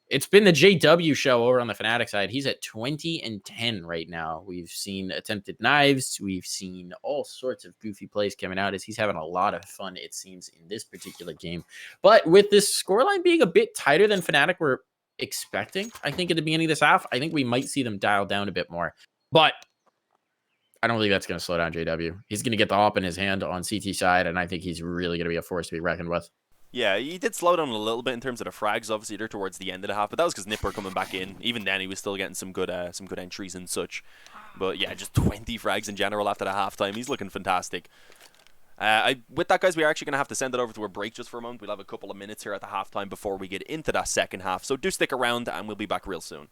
S2: It's been the JW show over on the Fnatic side. He's at 20-10 right now. We've seen attempted knives. We've seen all sorts of goofy plays coming out as he's having a lot of fun, it seems, in this particular game. But with this scoreline being a bit tighter than Fnatic were expecting, I think at the beginning of this half, I think we might see them dial down a bit more, but I don't believe that's going to slow down JW. He's going to get the hop in his hand on CT side, and I think he's really going to be a force to be reckoned with.
S1: Yeah, he did slow down a little bit in terms of the frags, obviously, there towards the end of the half, but that was because NIP were coming back in. Even then, he was still getting some good entries and such. But yeah, just 20 frags in general after the halftime. He's looking fantastic. With that, guys, we are actually going to have to send it over to a break just for a moment. We'll have a couple of minutes here at the halftime before we get into that second half. So do stick around, and we'll be back real soon.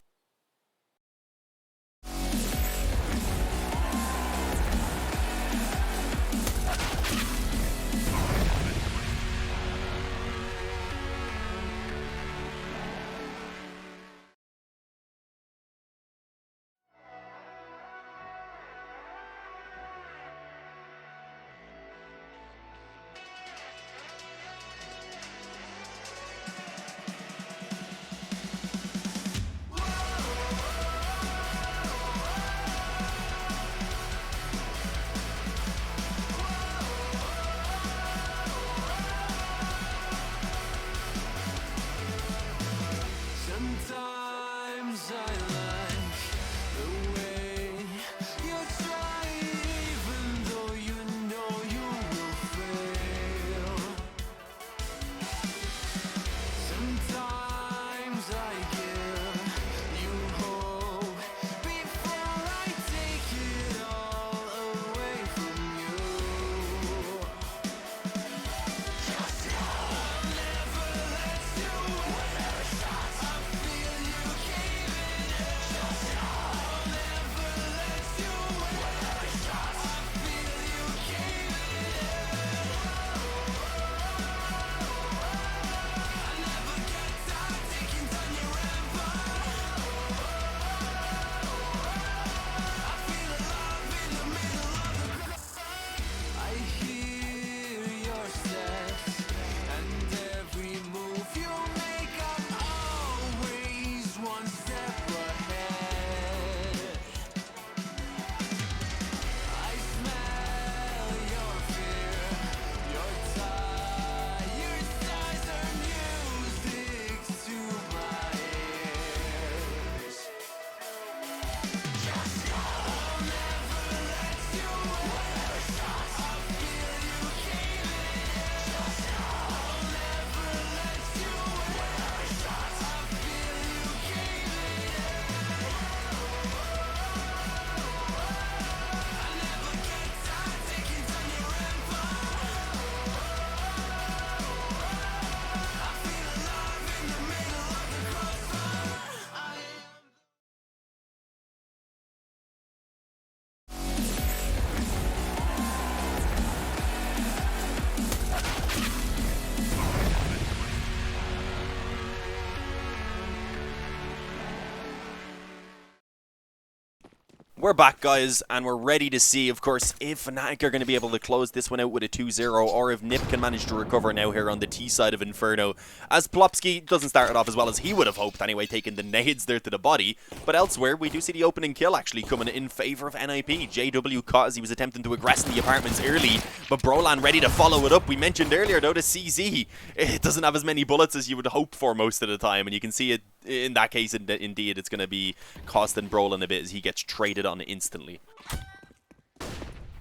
S1: We're back, guys, and we're ready to see, of course, if Fnatic are going to be able to close this one out with a 2-0, or if Nip can manage to recover now here on the T side of Inferno, as Plopsky doesn't start it off as well as he would have hoped anyway, taking the nades there to the body. But elsewhere, we do see the opening kill actually coming in favour of NIP. JW caught as he was attempting to aggress in the apartments early, but Brolan ready to follow it up. We mentioned earlier, though, the CZ, it doesn't have as many bullets as you would hope for most of the time, and you can see it in that case, indeed, it's going to be costing Brolan a bit as he gets traded on instantly.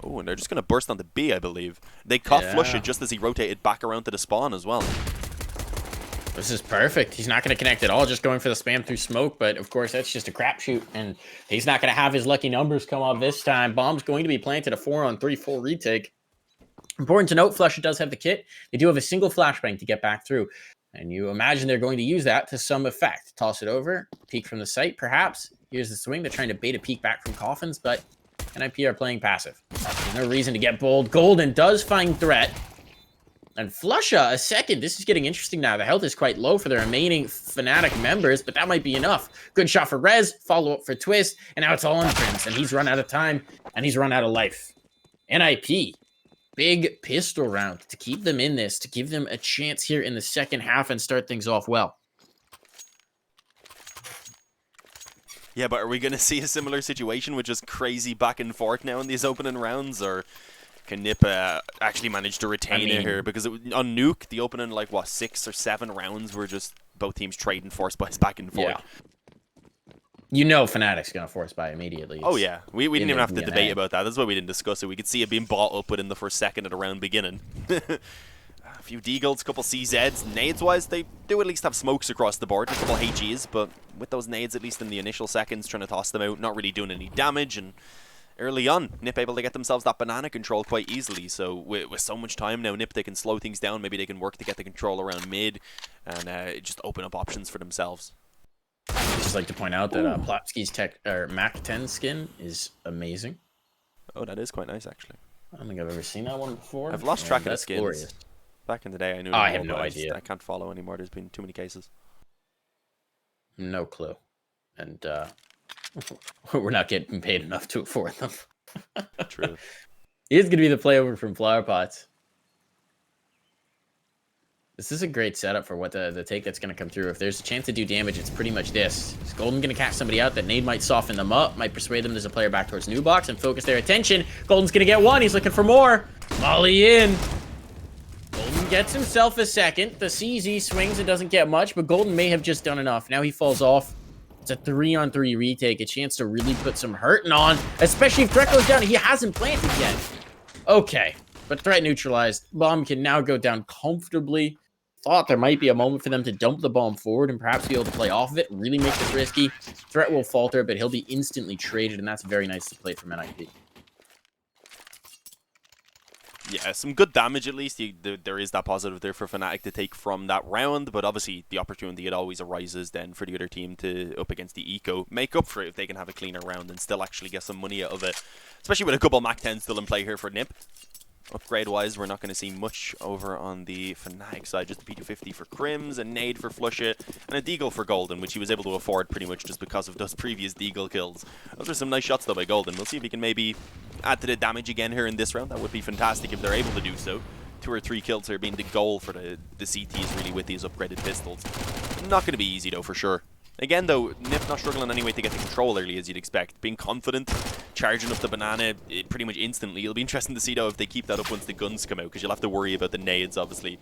S1: Oh, and they're just going to burst onto B, I believe. They caught Flush it just as he rotated back around to the spawn as well.
S2: This is perfect. He's not going to connect at all, just going for the spam through smoke, but of course that's just a crapshoot, and he's not going to have his lucky numbers come off this time. Bomb's going to be planted, a 4-on-3 full retake. Important to note, Flusha does have the kit. They do have a single flashbang to get back through. And you imagine they're going to use that to some effect. Toss it over, peek from the site, perhaps. Here's the swing. They're trying to bait a peek back from coffins, but NIP are playing passive. There's no reason to get bold. Golden does find threat. And Flusha, a second. This is getting interesting now. The health is quite low for the remaining Fnatic members, but that might be enough. Good shot for Rez, follow-up for Twist, and now it's all on Prince, and he's run out of time, and he's run out of life. NIP. Big pistol round to keep them in this, to give them a chance here in the second half and start things off well.
S1: Yeah, but are we going to see a similar situation with just crazy back and forth now in these opening rounds? Or can Nip actually manage to retain it here? Because on Nuke, the opening, like, what, 6 or 7 rounds were just both teams trading force buys back and forth.
S2: Yeah. You know Fnatic's going to force buy immediately.
S1: Oh, yeah. We didn't even have to debate about that. That's why we didn't discuss it. We could see it being bought up within the first second of the round beginning. A few D-Golds, a couple CZs. Nades-wise, they do at least have smokes across the board. A couple HGs, but with those nades, at least in the initial seconds, trying to toss them out, not really doing any damage. And early on, Nip able to get themselves that banana control quite easily. So with so much time now, Nip, they can slow things down. Maybe they can work to get the control around mid and just open up options for themselves.
S2: I'd just like to point out that Plopsky's Mac 10 skin is amazing.
S1: Oh, that is quite nice, actually.
S2: I don't think I've ever seen that one before.
S1: I've lost track of the skins.
S2: Glorious.
S1: Back in the day, I knew.
S2: I have no idea.
S1: I can't follow anymore. There's been too many cases.
S2: No clue. And we're not getting paid enough to afford them.
S1: True.
S2: He's going to be the playover from Flower Pots. This is a great setup for what the take that's going to come through. If there's a chance to do damage, it's pretty much this. Is Golden going to catch somebody out? That nade might soften them up, might persuade them there's a player back towards new box and focus their attention. Golden's going to get one. He's looking for more. Molly in. Golden gets himself a second. The CZ swings and doesn't get much, but Golden may have just done enough. Now he falls off. It's a 3-on-3 retake. A chance to really put some hurting on, especially if threat goes down. He hasn't planted yet. Okay, but threat neutralized. Bomb can now go down comfortably. Thought there might be a moment for them to dump the bomb forward and perhaps be able to play off of it, really make this risky. Threat will falter, but he'll be instantly traded, and that's very nice to play from NIP.
S1: Yeah, some good damage at least. There is that positive there for Fnatic to take from that round, but obviously the opportunity, it always arises then for the other team to, up against the Eco, make up for it if they can have a cleaner round and still actually get some money out of it. Especially with a couple Mac 10 still in play here for Nip. Upgrade-wise, we're not going to see much over on the Fnatic side. Just a P250 for Crims, a nade for Flushit, and a Deagle for Golden, which he was able to afford pretty much just because of those previous Deagle kills. Those are some nice shots, though, by Golden. We'll see if he can maybe add to the damage again here in this round. That would be fantastic if they're able to do so. 2 or 3 kills here being the goal for the CTs, really, with these upgraded pistols. Not going to be easy, though, for sure. Again, though, Nip not struggling anyway to get the control early, as you'd expect. Being confident, charging up the banana pretty much instantly. It'll be interesting to see, though, if they keep that up once the guns come out, because you'll have to worry about the nades, obviously.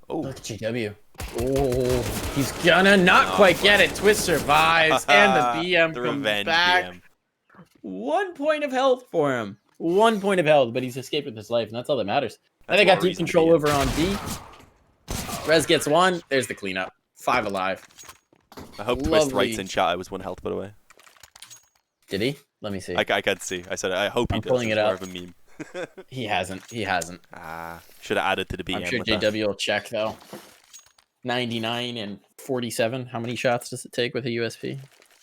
S1: Oh.
S2: Look at GW. Oh, he's gonna not quite get it. Twist survives, and the BM comes back. BM. 1 point of health for him. 1 point of health, but he's escaped with his life, and that's all that matters. And they got deep control over on B. Rez gets 1. There's the cleanup. 5 alive.
S1: I hope Twist writes in chat I was 1 health, by the way.
S2: Did he? Let me see.
S1: I can't see. I said I hope he does.
S2: I'm pulling it up.
S1: More of a meme.
S2: He hasn't. He hasn't.
S1: Should have added to the BM.
S2: I'm sure JW will check, though. 99 and 47. How many shots does it take with a USP?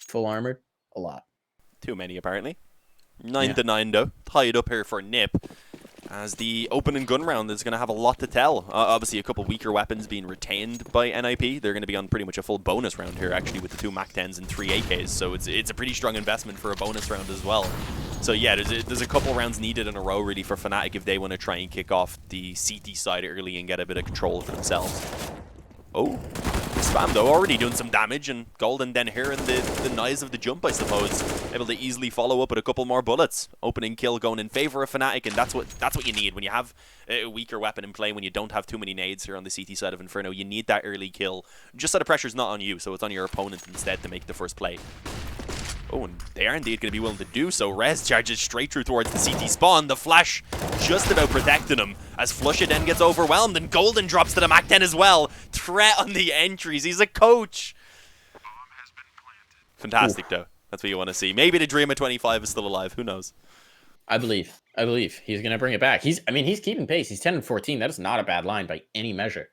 S2: Full armored? A lot.
S1: Too many, apparently. 9 to 9, though. Tied up here for Nip. as the opening gun round is going to have a lot to tell. Obviously, a couple weaker weapons being retained by NIP. They're going to be on pretty much a full bonus round here, actually, with the 2 MAC-10s and 3 AKs. So it's a pretty strong investment for a bonus round as well. So yeah, there's a couple rounds needed in a row, really, for Fnatic if they want to try and kick off the CT side early and get a bit of control for themselves. Oh, Spam, though, already doing some damage, and Golden then hearing the noise of the jump, I suppose. Able to easily follow up with a couple more bullets. Opening kill going in favor of Fnatic, and that's what you need when you have a weaker weapon in play, when you don't have too many nades here on the CT side of Inferno. You need that early kill, just so the pressure's not on you, so it's on your opponent instead to make the first play. Oh, and they are indeed going to be willing to do so. Rez charges straight through towards the CT spawn. The flash just about protecting him as Flusha then gets overwhelmed, and Golden drops to the MAC-10 as well. Threat on the entries. He's a coach. Fantastic, though. That's what you want to see. Maybe the dream of 25 is still alive. Who knows? I
S2: believe he's going to bring it back. He's keeping pace. He's 10 and 14. That is not a bad line by any measure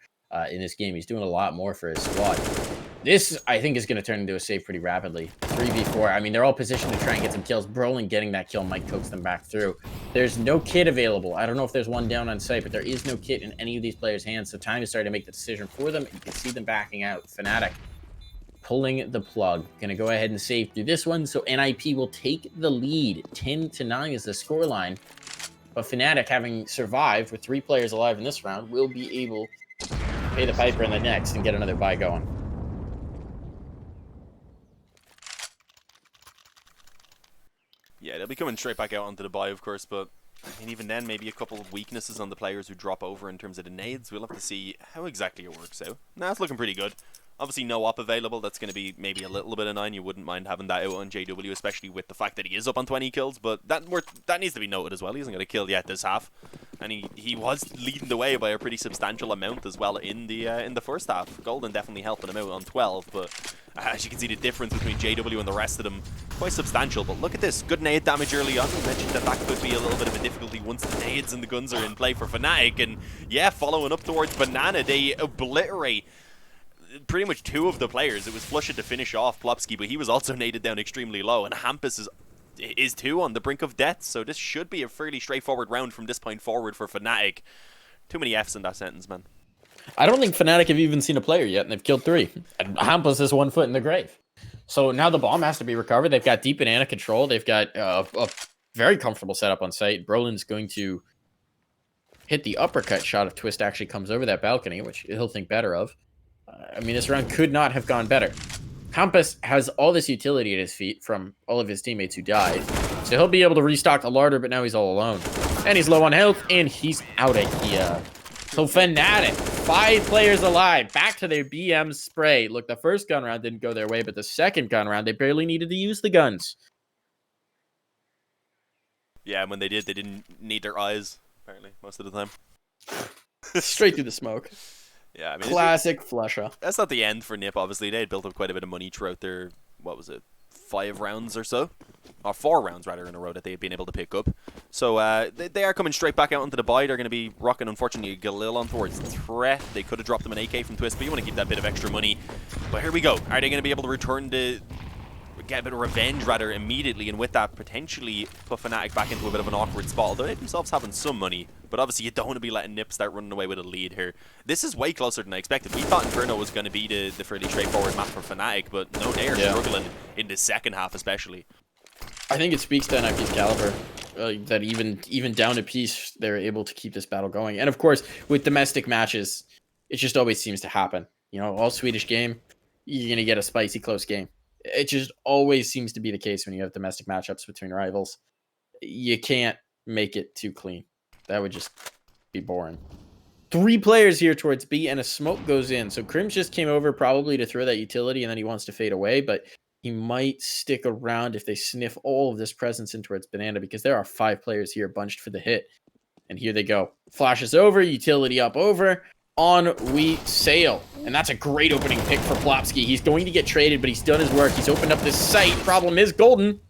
S2: in this game. He's doing a lot more for his squad. This, I think, is going to turn into a save pretty rapidly. 3v4. I mean, they're all positioned to try and get some kills. Brolin getting that kill might coax them back through. There's no kit available. I don't know if there's one down on site, but there is no kit in any of these players' hands. So time is starting to make the decision for them. You can see them backing out. Fnatic pulling the plug. Going to go ahead and save through this one. So NIP will take the lead. 10-9 is the scoreline. But Fnatic, having survived with 3 players alive in this round, will be able to pay the piper in the next and get another buy going.
S1: Yeah, they'll be coming straight back out onto the buy, of course, but I mean, even then, maybe a couple of weaknesses on the players who drop over in terms of the nades. We'll have to see how exactly it works out. Nah, it's looking pretty good. Obviously, no op available. That's going to be maybe a little bit annoying. You wouldn't mind having that out on JW, especially with the fact that he is up on 20 kills, but that needs to be noted as well. He hasn't got a kill yet this half, and he was leading the way by a pretty substantial amount as well in the first half. Golden definitely helping him out on 12, but as you can see, the difference between JW and the rest of them quite substantial. But look at this, good nade damage early on. You mentioned that could be a little bit of a difficulty once the nades and the guns are in play for Fnatic, and yeah, following up towards Banana, they obliterate pretty much 2 of the players. It was Flusha to finish off Plopsky, but he was also naded down extremely low, and Hampus is too on the brink of death, so this should be a fairly straightforward round from this point forward for Fnatic. Too many F's in that sentence, man.
S2: I don't think Fnatic have even seen a player yet, and they've killed 3. And Hampus is 1 foot in the grave. So now the bomb has to be recovered. They've got deep banana control. They've got a very comfortable setup on site. Brolin's going to hit the uppercut shot if Twist actually comes over that balcony, which he'll think better of. I mean, this round could not have gone better. Hampus has all this utility at his feet from all of his teammates who died. So he'll be able to restock the larder, but now he's all alone. And he's low on health, and he's out of here. So Fnatic, 5 players alive, back to their BM spray. Look, the first gun round didn't go their way, but the second gun round, they barely needed to use the guns.
S1: Yeah, and when they did, they didn't need their eyes, apparently, most of the time.
S3: Straight through the smoke.
S1: Yeah, I mean,
S3: classic Flusha.
S1: That's not the end for NIP, obviously. They had built up quite a bit of money throughout their, what was it, 5 rounds or so? Or 4 rounds, rather, in a row that they had been able to pick up. So they are coming straight back out into the buy. They're going to be rocking, unfortunately, Galil on towards Threat. They could have dropped them an AK from Twist, but you want to keep that bit of extra money. But here we go. Are they going to be able to return the... get a bit of revenge, rather, immediately, and with that, potentially put Fnatic back into a bit of an awkward spot, although they themselves having some money. But obviously, you don't want to be letting NIP start running away with a lead here. This is way closer than I expected. We thought Inferno was going to be the fairly straightforward map for Fnatic, but no, they are struggling in the second half, especially.
S3: I think it speaks to NIP's caliber, that even down to piece, they're able to keep this battle going. And of course, with domestic matches, it just always seems to happen. You know, all Swedish game, you're going to get a spicy, close game. It just always seems to be the case when you have domestic matchups between rivals. You can't make it too clean. That would just be boring. 3 players here towards B, and a smoke goes in. So Crims just came over probably to throw that utility, and then he wants to fade away, but he might stick around if they sniff all of this presence in towards Banana, because there are 5 players here bunched for the hit. And here they go. Flashes over, utility up over. On we sail. And that's a great opening pick for Plopsky. He's going to get traded, but he's done his work. He's opened up this site. Problem is, Golden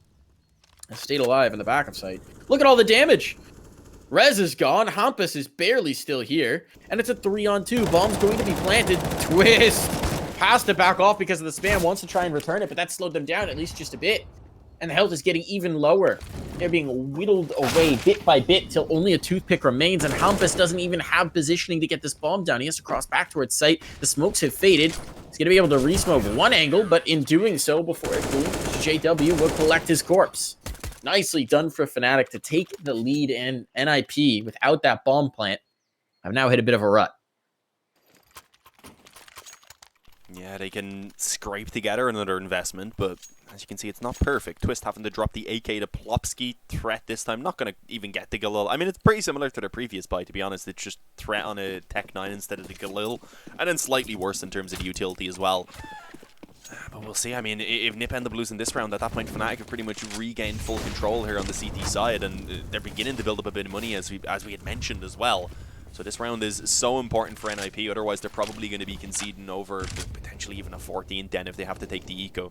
S3: has stayed alive in the backup site. Look at all the damage. Rez is gone. Hampus is barely still here. And it's a 3-on-2. Bomb's going to be planted. Twist has to back off because of the spam. Wants to try and return it, but that slowed them down at least just a bit. And the health is getting even lower. They're being whittled away bit by bit till only a toothpick remains, and Hampus doesn't even have positioning to get this bomb down. He has to cross back towards site. The smokes have faded. He's going to be able to re-smoke one angle, but in doing so, before it booms, JW will collect his corpse. Nicely done for Fnatic to take the lead, and NIP, without that bomb plant, have now hit a bit of a rut.
S1: Yeah, they can scrape together another investment, but as you can see, it's not perfect. Twist having to drop the AK to Plopsky. Threat this time, not going to even get the Galil. I mean, it's pretty similar to their previous buy, to be honest. It's just Threat on a Tech 9 instead of the Galil, and then slightly worse in terms of the utility as well. But we'll see. I mean, if Nip end up losing this round, at that point, Fnatic have pretty much regained full control here on the CT side, and they're beginning to build up a bit of money, as we had mentioned as well. So this round is so important for NIP, otherwise they're probably going to be conceding over potentially even a 14th then if they have to take the eco.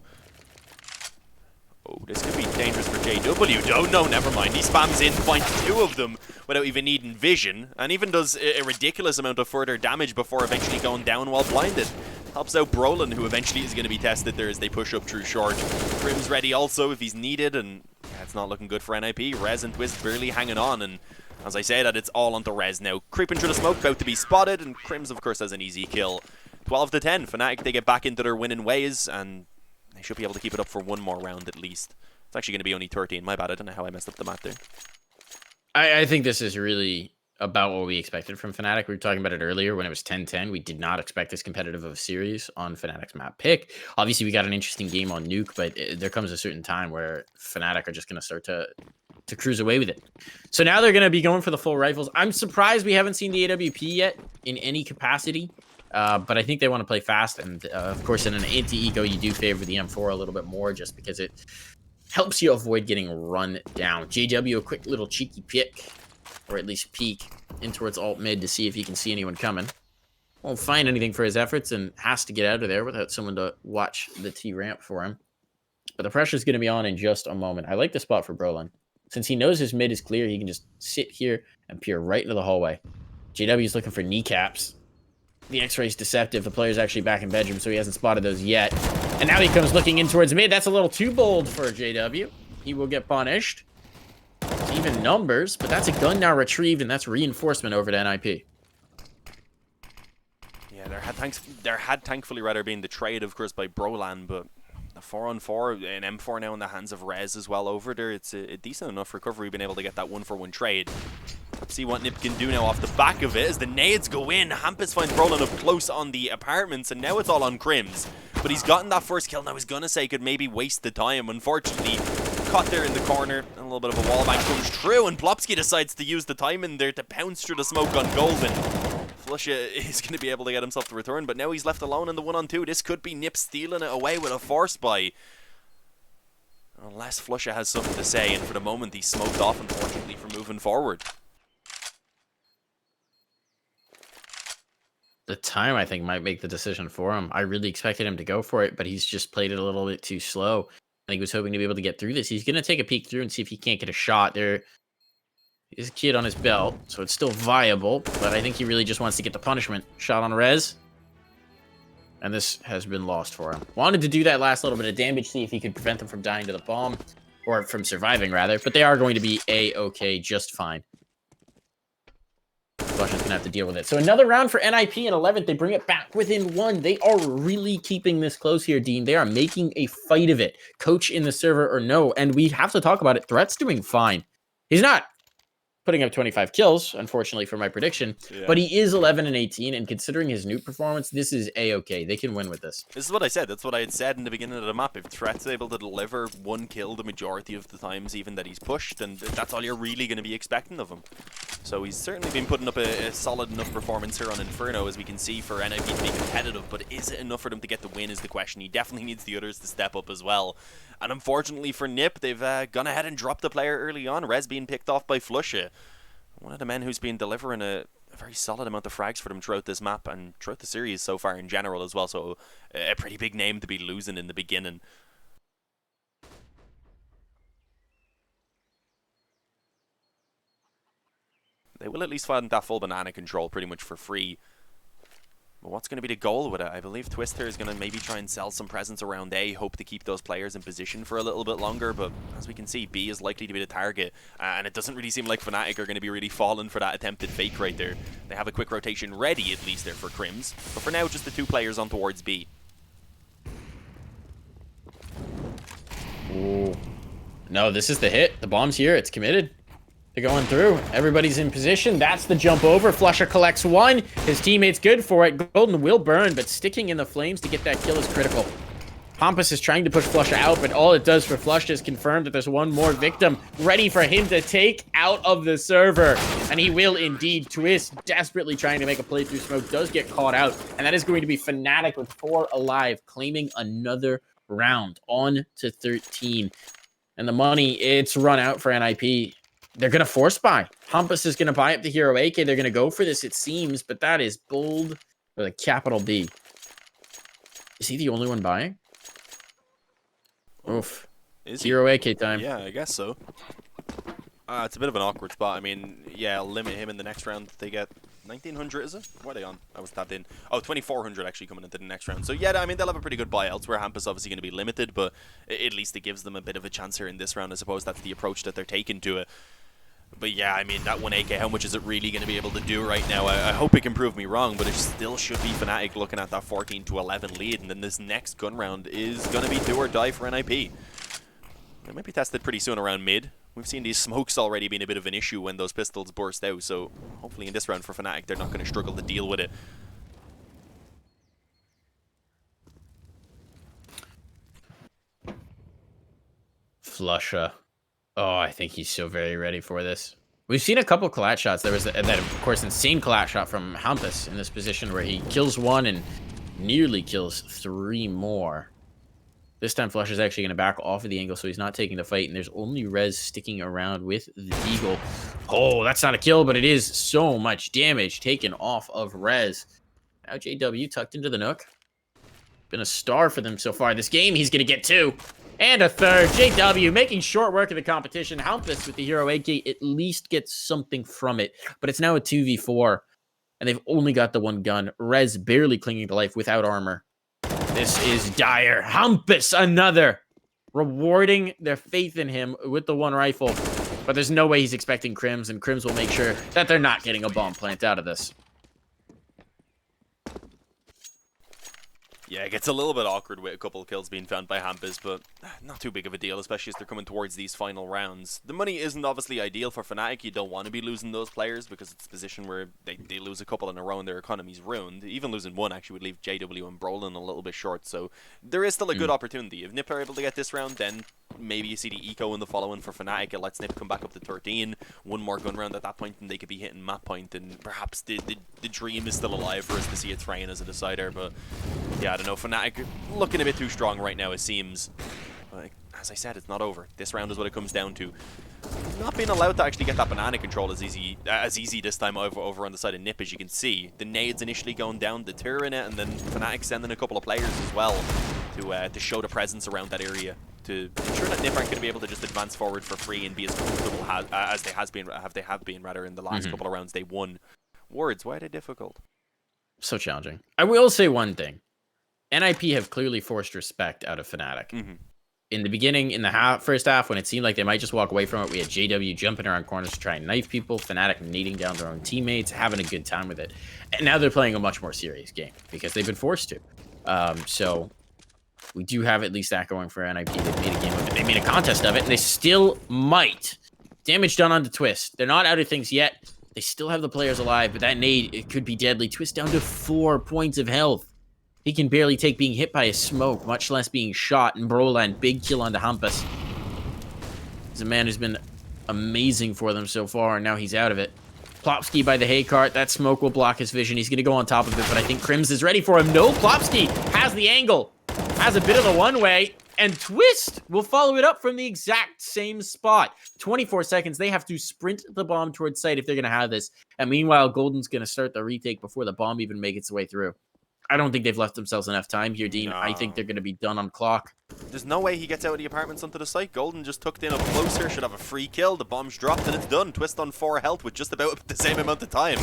S1: Oh, this could be dangerous for JW. Oh, no, never mind. He spams in, finds 2 of them without even needing vision, and even does a ridiculous amount of further damage before eventually going down while blinded. Helps out Brolin, who eventually is going to be tested there as they push up through short. Crim's ready also if he's needed, and yeah, it's not looking good for NIP. Rez and Twist barely hanging on, and as I say that, it's all onto Rez now. Creeping through the smoke, about to be spotted, and Crims, of course, has an easy kill. 12 to 10. Fnatic, they get back into their winning ways, and they should be able to keep it up for one more round at least. It's actually going to be only 13. My bad, I don't know how I messed up the math there.
S3: I think this is really about what we expected from Fnatic. We were talking about it earlier when it was 10-10. We did not expect this competitive of a series on Fnatic's map pick. Obviously, we got an interesting game on Nuke, but there comes a certain time where Fnatic are just going to start to cruise away with it. So now they're going to be going for the full rifles. I'm surprised we haven't seen the AWP yet in any capacity, but I think they want to play fast. And of course, in an anti-eco, you do favor the M4 a little bit more just because it helps you avoid getting run down. JW, a quick little cheeky pick, or at least peek in towards alt mid to see if he can see anyone coming. Won't find anything for his efforts and has to get out of there without someone to watch the T ramp for him. But the pressure's going to be on in just a moment. I like the spot for Brolin. Since he knows his mid is clear, he can just sit here and peer right into the hallway. JW's looking for kneecaps. The X-ray's deceptive. The player's actually back in bedroom, so he hasn't spotted those yet. And now he comes looking in towards mid. That's a little too bold for JW. He will get punished. It's even numbers, but that's a gun now retrieved, and that's reinforcement over to NIP.
S1: Yeah, there had thankfully rather been the trade, of course, by Brolan, but the 4-on-4 and M4 now in the hands of Rez as well over there. It's a decent enough recovery, been able to get that 1-for-1 trade. Let's see what Nip can do now off the back of it as the nades go in. Hampus finds Brolin up close on the apartments, and now it's all on Crims. But he's gotten that first kill. Now I was gonna say could maybe waste the time. Unfortunately, caught there in the corner, and a little bit of a wallbang comes through, and Plopsky decides to use the time in there to pounce through the smoke on Golden. Flusha is going to be able to get himself to return, but now he's left alone in the 1-on-2. This could be Nip stealing it away with a force buy. Unless Flusha has something to say, and for the moment he's smoked off, unfortunately, for moving forward.
S3: The time, I think, might make the decision for him. I really expected him to go for it, but he's just played it a little bit too slow. I think he was hoping to be able to get through this. He's going to take a peek through and see if he can't get a shot. There is a kid on his belt, so it's still viable, but I think he really just wants to get the punishment. Shot on Rez. And this has been lost for him. Wanted to do that last little bit of damage, see if he could prevent them from dying to the bomb, or from surviving, rather, but they are going to be A-okay, just fine. Flush is going to have to deal with it. So another round for NIP in 11th. They bring it back within 1. They are really keeping this close here, Dean. They are making a fight of it. Coach in the server or no. And we have to talk about it. Threat's doing fine. He's not putting up 25 kills, unfortunately, for my prediction. Yeah. But he is 11 and 18, and considering his new performance, this is A-okay. They can win with this.
S1: This is what I said. That's what I had said in the beginning of the map. If Threat's able to deliver 1 kill the majority of the times even that he's pushed, then that's all you're really going to be expecting of him. So he's certainly been putting up a solid enough performance here on Inferno, as we can see, for NIP to be competitive. But is it enough for them to get the win is the question. He definitely needs the others to step up as well. And unfortunately for Nip, they've gone ahead and dropped the player early on. Rez being picked off by Flusha. One of the men who's been delivering a very solid amount of frags for them throughout this map and throughout the series so far in general as well. So a pretty big name to be losing in the beginning. They will at least find that full banana control pretty much for free. But what's going to be the goal with it? I believe Twister is going to maybe try and sell some presence around A, hope to keep those players in position for a little bit longer, but as we can see, B is likely to be the target, and it doesn't really seem like Fnatic are going to be really falling for that attempted fake right there. They have a quick rotation ready, at least there for Crims, but for now, just the 2 players on towards B.
S3: Ooh. No, this is the hit. The bomb's here. It's committed. They're going through. Everybody's in position. That's the jump over. Flusha collects 1. His teammate's good for it. Golden will burn, but sticking in the flames to get that kill is critical. Hampus is trying to push Flusha out, but all it does for Flusha is confirm that there's one more victim ready for him to take out of the server. And he will indeed. Twist, desperately trying to make a play through smoke, does get caught out. And that is going to be Fnatic with 4 alive, claiming another round on to 13. And the money, it's run out for NIP. They're going to force buy. Hampus is going to buy up the hero AK. They're going to go for this, it seems, but that is bold with a capital B. Is he the only one buying? Oof.
S1: Is
S3: hero AK time.
S1: Yeah, I guess so. It's a bit of an awkward spot. I mean, yeah, I'll limit him in the next round. They get 1900, is it? What are they on? I was tapped in. Oh, 2400 actually coming into the next round. So, yeah, I mean, they'll have a pretty good buy elsewhere. Hampus obviously going to be limited, but at least it gives them a bit of a chance here in this round. I suppose that's the approach that they're taking to it. But, yeah, I mean, that 1 AK, how much is it really going to be able to do right now? I hope it can prove me wrong, but it still should be Fnatic looking at that 14-11 lead. And then this next gun round is going to be do or die for NIP. It might be tested pretty soon around mid. We've seen these smokes already being a bit of an issue when those pistols burst out, so hopefully in this round for Fnatic, they're not going to struggle to deal with it.
S3: Flusha. Oh, I think he's so very ready for this. We've seen a couple collat shots. There was that, of course, insane collat shot from Hampus in this position where he kills 1 and nearly kills 3 more. This time, Flusha is actually going to back off of the angle, so he's not taking the fight, and there's only Rez sticking around with the Eagle. Oh, that's not a kill, but it is so much damage taken off of Rez. Now JW tucked into the nook. Been a star for them so far this game. He's going to get 2. And a 3rd. JW making short work of the competition. Hampus with the hero AK at least gets something from it, but it's now a 2v4, and they've only got the 1 gun. Rez barely clinging to life without armor. This is dire. Hampus, another. Rewarding their faith in him with the 1 rifle. But there's no way he's expecting Crims, and Crims will make sure that they're not getting a bomb plant out of this.
S1: Yeah, it gets a little bit awkward with a couple of kills being found by Hampus, but not too big of a deal, especially as they're coming towards these final rounds. The money isn't obviously ideal for Fnatic. You don't want to be losing those players because it's a position where they lose a couple in a row and their economy's ruined. Even losing 1 actually would leave JW and Brolin a little bit short, so there is still a good opportunity. If NIP are able to get this round, then maybe you see the eco in the following for Fnatic. It lets NIP come back up to 13. 1 more gun round at that point, and they could be hitting map point, and perhaps the dream is still alive for us to see it Train as a decider, but yeah, I don't know. Fnatic looking a bit too strong right now, it seems. But as I said, it's not over. This round is what it comes down to. Not being allowed to actually get that banana control as easy this time over on the side of NIP, as you can see. The nades initially going down, deterring it, and then Fnatic sending a couple of players as well to show the presence around that area, to ensure that NIP aren't going to be able to just advance forward for free and be as comfortable as they have been in the last couple of rounds they won. Words, why are they difficult?
S3: So challenging. I will say one thing. NIP have clearly forced respect out of Fnatic. In the beginning, in the first half, when it seemed like they might just walk away from it, we had JW jumping around corners to try and knife people, Fnatic nading down their own teammates, having a good time with it. And now they're playing a much more serious game because they've been forced to. So we do have at least that going for NIP. They've made a game of it. They made a contest of it, and they still might. Damage done on the Twist. They're not out of things yet. They still have the players alive, but that nade, it could be deadly. Twist down to 4 points of health. He can barely take being hit by a smoke, much less being shot. And Broland, big kill onto Hampus. He's a man who's been amazing for them so far, and now he's out of it. Plopsky by the hay cart. That smoke will block his vision. He's going to go on top of it, but I think Crims is ready for him. No, Plopsky has the angle. Has a bit of the one-way, and Twist will follow it up from the exact same spot. 24 seconds. They have to sprint the bomb towards site if they're going to have this. And meanwhile, Golden's going to start the retake before the bomb even makes its way through. I don't think they've left themselves enough time here, Dean.
S1: No.
S3: I think they're going to be done on clock.
S1: There's no way he gets out of the apartments onto the site. Golden just tucked in up closer, should have a free kill. The bomb's dropped and it's done. Twist on 4 health with just about the same amount of time.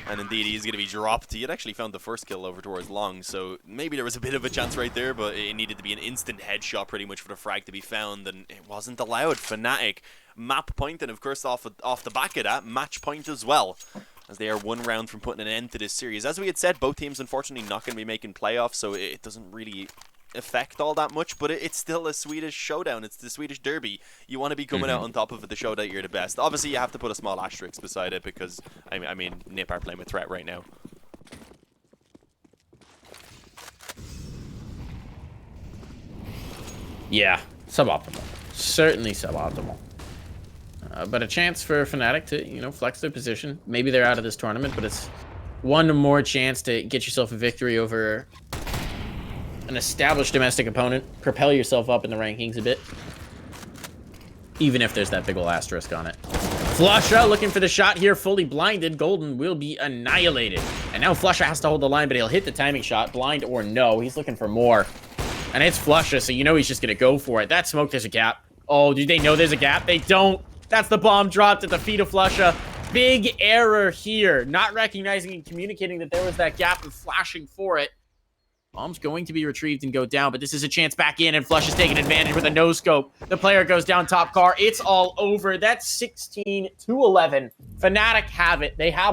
S1: And indeed, he's going to be dropped. He had actually found the first kill over towards Long, so maybe there was a bit of a chance right there, but it needed to be an instant headshot pretty much for the frag to be found, and it wasn't allowed. Fnatic map point, and of course off the back of that, match point as well, as they are 1 round from putting an end to this series. As we had said, both teams unfortunately not going to be making playoffs, so it doesn't really affect all that much, but it's still a Swedish showdown. It's the Swedish derby. You want to be coming out on top of it to show that you're the best. Obviously, you have to put a small asterisk beside it because, I mean, Nip are playing with threat right now.
S3: Yeah, suboptimal. Certainly suboptimal. But a chance for Fnatic to, you know, flex their position. Maybe they're out of this tournament, but it's one more chance to get yourself a victory over an established domestic opponent. Propel yourself up in the rankings a bit. Even if there's that big ol' asterisk on it. Flusha looking for the shot here, fully blinded. Golden will be annihilated. And now Flusha has to hold the line, but he'll hit the timing shot, blind or no. He's looking for more. And it's Flusha, so you know he's just going to go for it. That smoke, there's a gap. Oh, do they know there's a gap? They don't. That's the bomb dropped at the feet of Flusha. Big error here. Not recognizing and communicating that there was that gap and flashing for it. Bomb's going to be retrieved and go down, but this is a chance back in, and Flush is taking advantage with a no-scope. The player goes down top car. It's all over. That's 16-11. Fnatic have it. They have